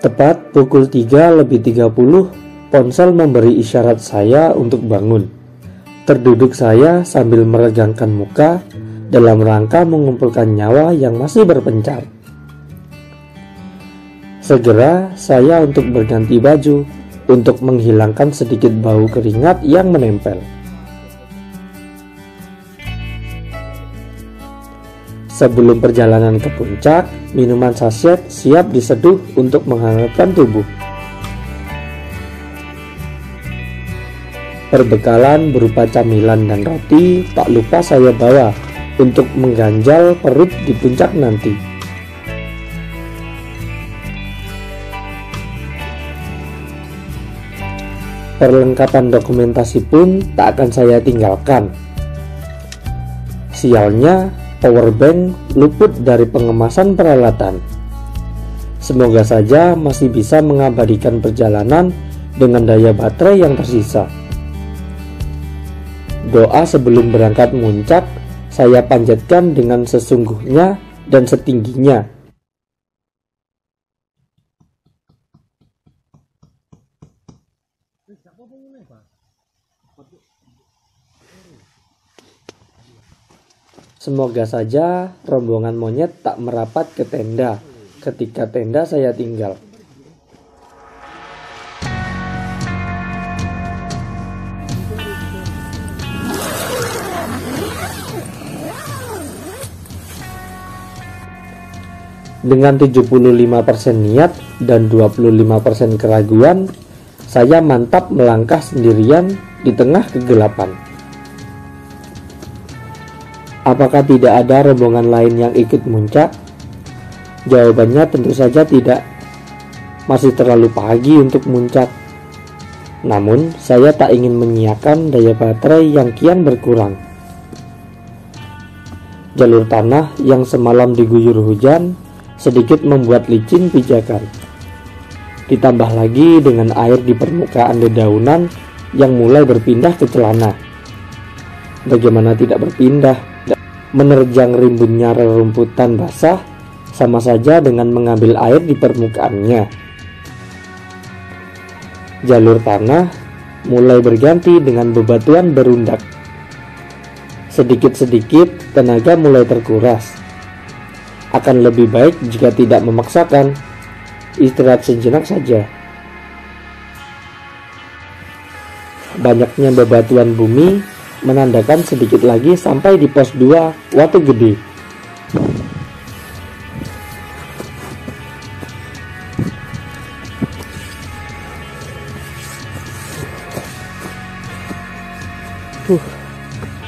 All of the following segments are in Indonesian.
Tepat pukul 3:30, ponsel memberi isyarat saya untuk bangun. Terduduk saya sambil meregangkan muka dalam rangka mengumpulkan nyawa yang masih berpencar. Segera saya untuk berganti baju untuk menghilangkan sedikit bau keringat yang menempel. Sebelum perjalanan ke puncak, minuman saset siap diseduh untuk menghangatkan tubuh. Perbekalan berupa camilan dan roti tak lupa saya bawa untuk mengganjal perut di puncak nanti. Perlengkapan dokumentasi pun tak akan saya tinggalkan. Sialnya, powerbank luput dari pengemasan peralatan. Semoga saja masih bisa mengabadikan perjalanan dengan daya baterai yang tersisa. Doa sebelum berangkat muncak saya panjatkan dengan sesungguhnya dan setingginya. Semoga saja rombongan monyet tak merapat ke tenda ketika tenda saya tinggal. Dengan 75% niat dan 25% keraguan, saya mantap melangkah sendirian di tengah kegelapan. Apakah tidak ada rombongan lain yang ikut muncak? Jawabannya tentu saja tidak. Masih terlalu pagi untuk muncak. Namun, saya tak ingin menyiapkan daya baterai yang kian berkurang. Jalur tanah yang semalam diguyur hujan sedikit membuat licin pijakan. Ditambah lagi dengan air di permukaan dedaunan yang mulai berpindah ke celana. Bagaimana tidak berpindah? Menerjang rimbunnya rerumputan basah sama saja dengan mengambil air di permukaannya. Jalur tanah mulai berganti dengan bebatuan berundak. Sedikit-sedikit tenaga mulai terkuras. Akan lebih baik jika tidak memaksakan, istirahat sejenak saja. Banyaknya bebatuan bumi menandakan sedikit lagi sampai di pos 2 Watu Gede.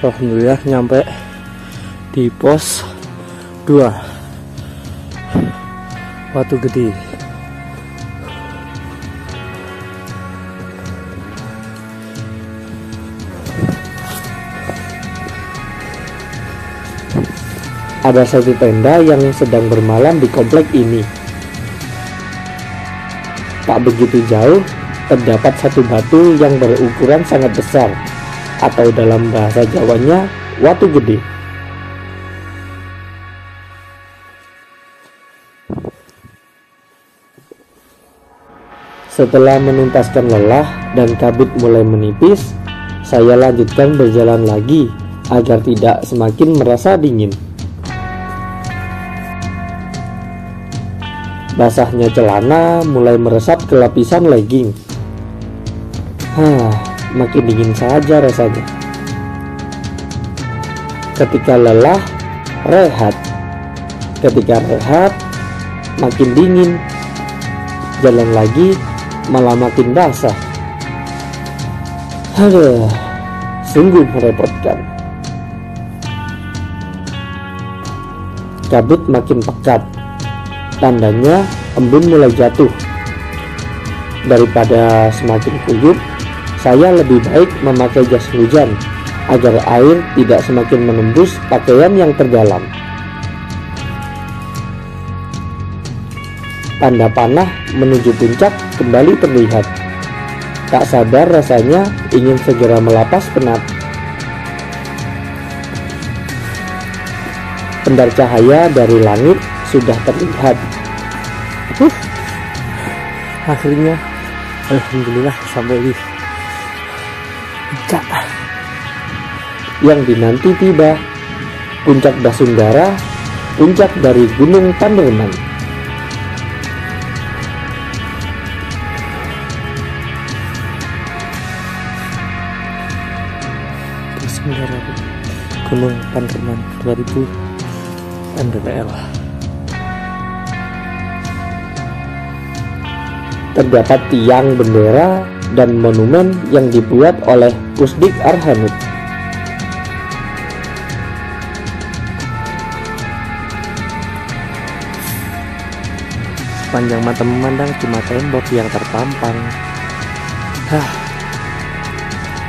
Alhamdulillah nyampe di pos 2 Watu Gede. Ada satu tenda yang sedang bermalam di komplek ini. Tak begitu jauh, terdapat satu batu yang berukuran sangat besar, atau dalam bahasa Jawanya, Watu Gede. Setelah menuntaskan lelah dan kabut mulai menipis, saya lanjutkan berjalan lagi agar tidak semakin merasa dingin. Basahnya celana mulai meresap ke lapisan legging. Makin dingin saja rasanya. Ketika lelah, rehat. Ketika rehat, makin dingin. Jalan lagi, malah makin basah. Sungguh merepotkan. Kabut makin pekat. Tandanya embun mulai jatuh. Daripada semakin kuyup, saya lebih baik memakai jas hujan agar air tidak semakin menembus pakaian yang terdalam. Tanda panah menuju puncak kembali terlihat. Tak sabar rasanya ingin segera melapas penat. Pendar cahaya dari langit sudah terlihat. Akhirnya alhamdulillah sampai di puncak yang dinanti tiba, puncak Basundara, puncak dari Gunung Panderman. Basundara Gunung Panderman 2000 mdpl. Terdapat tiang bendera dan monumen yang dibuat oleh Pusdik Arhanud. Sepanjang mata memandang cuma tembok yang terpampang.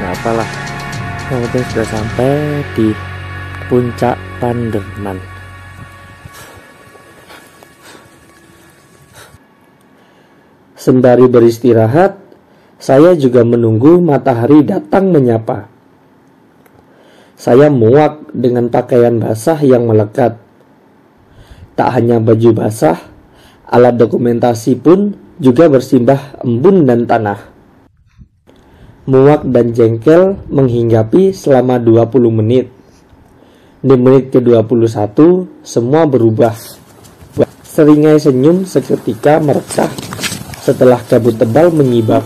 Gak apalah, yang penting sudah sampai di puncak Panderman. Sembari beristirahat, saya juga menunggu matahari datang menyapa. Saya muak dengan pakaian basah yang melekat. Tak hanya baju basah, alat dokumentasi pun juga bersimbah embun dan tanah. Muak dan jengkel menghinggapi selama 20 menit. Di menit ke-21, semua berubah. Seringai senyum seketika merekah setelah kabut tebal menyibak.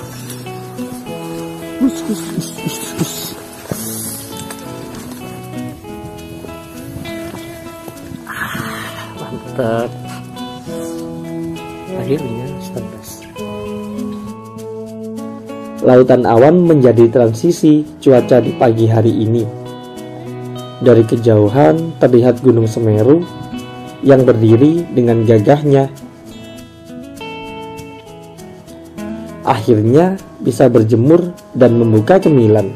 Mantap. Akhirnya standas. Lautan awan menjadi transisi cuaca di pagi hari ini. Dari kejauhan terlihat Gunung Semeru yang berdiri dengan gagahnya. Akhirnya bisa berjemur dan membuka cemilan.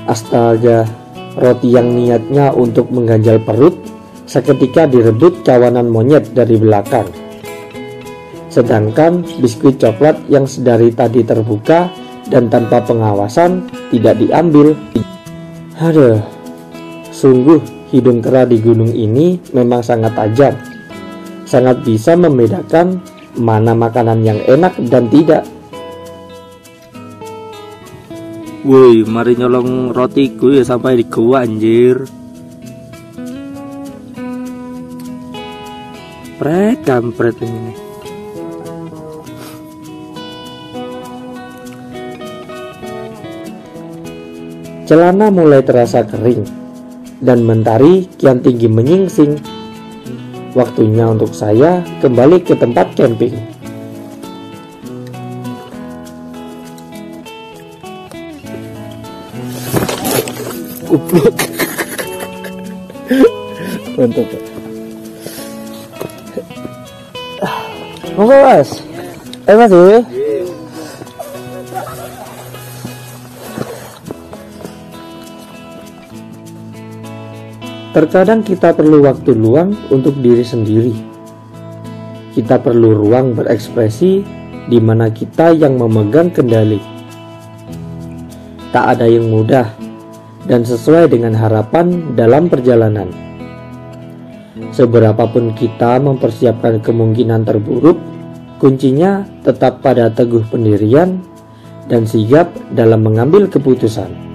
Astaga, roti yang niatnya untuk mengganjal perut seketika direbut kawanan monyet dari belakang. Sedangkan biskuit coklat yang sedari tadi terbuka dan tanpa pengawasan tidak diambil. Aduh, sungguh hidung kera di gunung ini memang sangat tajam. Sangat bisa membedakan mana makanan yang enak dan tidak. Woi, mari nyolong rotiku ya sampai di gua anjir. Kampret ini. Celana mulai terasa kering dan mentari kian tinggi menyingsing. Waktunya untuk saya kembali ke tempat camping. Kupluk. Mantap. Monggo Mas. Mas ya. Terkadang kita perlu waktu luang untuk diri sendiri. Kita perlu ruang berekspresi di mana kita yang memegang kendali. Tak ada yang mudah dan sesuai dengan harapan dalam perjalanan. Seberapapun kita mempersiapkan kemungkinan terburuk, kuncinya tetap pada teguh pendirian dan sigap dalam mengambil keputusan.